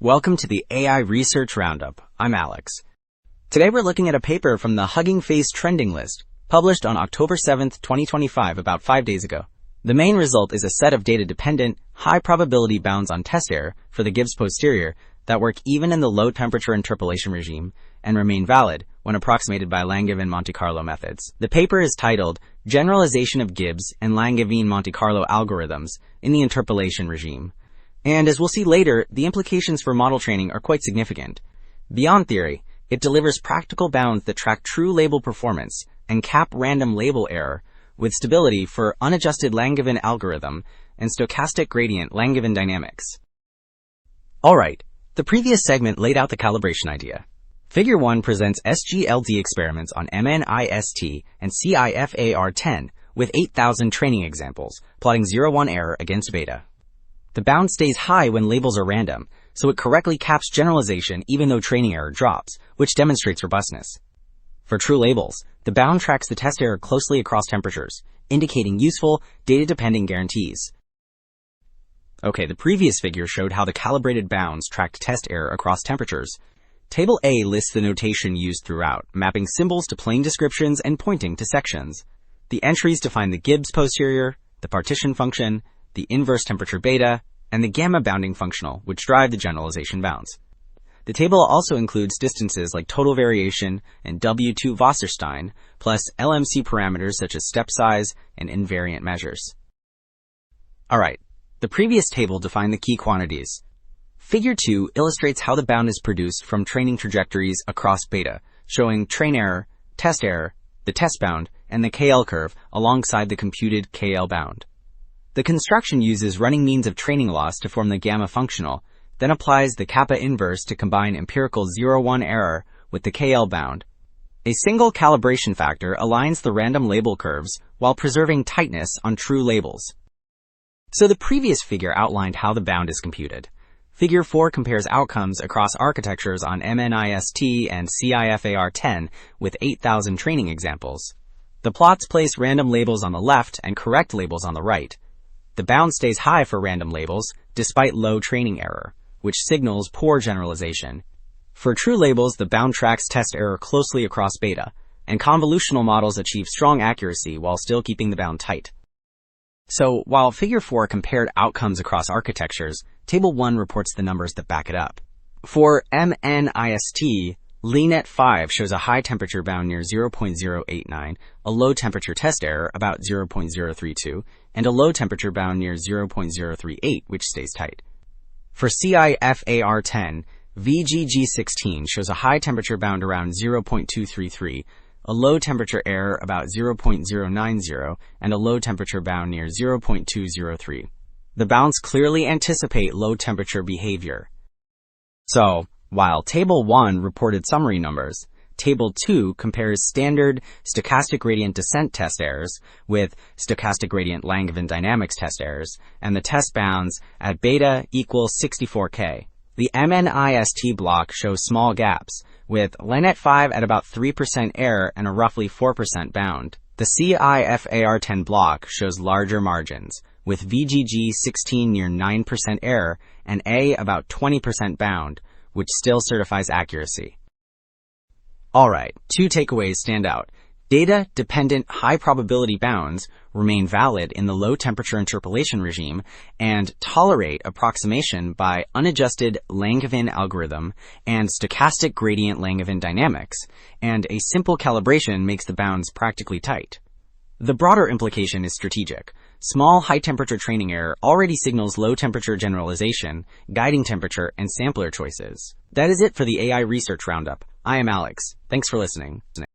Welcome to the AI Research Roundup. I'm Alex. Today we're looking at a paper from the Hugging Face Trending List, published on October 7, 2025, about 5 days ago. The main result is a set of data-dependent, high-probability bounds on test error for the Gibbs posterior that work even in the low-temperature interpolation regime and remain valid when approximated by Langevin Monte Carlo methods. The paper is titled Generalization of Gibbs and Langevin Monte Carlo Algorithms in the Interpolation Regime. And as we'll see later, the implications for model training are quite significant. Beyond theory, it delivers practical bounds that track true label performance and cap random label error with stability for unadjusted Langevin algorithm and stochastic gradient Langevin dynamics. Alright, the previous segment laid out the calibration idea. Figure 1 presents SGLD experiments on MNIST and CIFAR-10 with 8,000 training examples, plotting 0-1 error against beta. The bound stays high when labels are random, so it correctly caps generalization even though training error drops, which demonstrates robustness. For true labels, the bound tracks the test error closely across temperatures, indicating useful, data-dependent guarantees. Okay, the previous figure showed how the calibrated bounds tracked test error across temperatures. Table A lists the notation used throughout, mapping symbols to plain descriptions and pointing to sections. The entries define the Gibbs posterior, the partition function, the inverse temperature beta, and the gamma bounding functional, which drive the generalization bounds. The table also includes distances like total variation and W2 Wasserstein, plus LMC parameters such as step size and invariant measures. Alright, the previous table defined the key quantities. Figure 2 illustrates how the bound is produced from training trajectories across beta, showing train error, test error, the test bound, and the KL curve alongside the computed KL bound. The construction uses running means of training loss to form the gamma functional, then applies the kappa inverse to combine empirical 0-1 error with the KL bound. A single calibration factor aligns the random label curves while preserving tightness on true labels. So the previous figure outlined how the bound is computed. Figure 4 compares outcomes across architectures on MNIST and CIFAR-10 with 8,000 training examples. The plots place random labels on the left and correct labels on the right. The bound stays high for random labels, despite low training error, which signals poor generalization. For true labels, the bound tracks test error closely across beta, and convolutional models achieve strong accuracy while still keeping the bound tight. So, while Figure 4 compared outcomes across architectures, Table 1 reports the numbers that back it up. For MNIST, LeNet 5 shows a high temperature bound near 0.089, a low temperature test error about 0.032, and a low temperature bound near 0.038, which stays tight. For CIFAR-10, VGG16 shows a high temperature bound around 0.233, a low temperature error about 0.090, and a low temperature bound near 0.203. The bounds clearly anticipate low temperature behavior. So, while Table 1 reported summary numbers, Table 2 compares standard stochastic gradient descent test errors with stochastic gradient Langevin dynamics test errors, and the test bounds at beta equals 64K. The MNIST block shows small gaps, with LeNet 5 at about 3% error and a roughly 4% bound. The CIFAR-10 block shows larger margins, with VGG16 near 9% error and A about 20% bound, which still certifies accuracy. Alright, two takeaways stand out. Data-dependent high-probability bounds remain valid in the low-temperature interpolation regime and tolerate approximation by unadjusted Langevin algorithm and stochastic gradient Langevin dynamics, and a simple calibration makes the bounds practically tight. The broader implication is strategic. Small high-temperature training error already signals low-temperature generalization, guiding temperature, and sampler choices. That is it for the AI Research Roundup. I am Alex. Thanks for listening.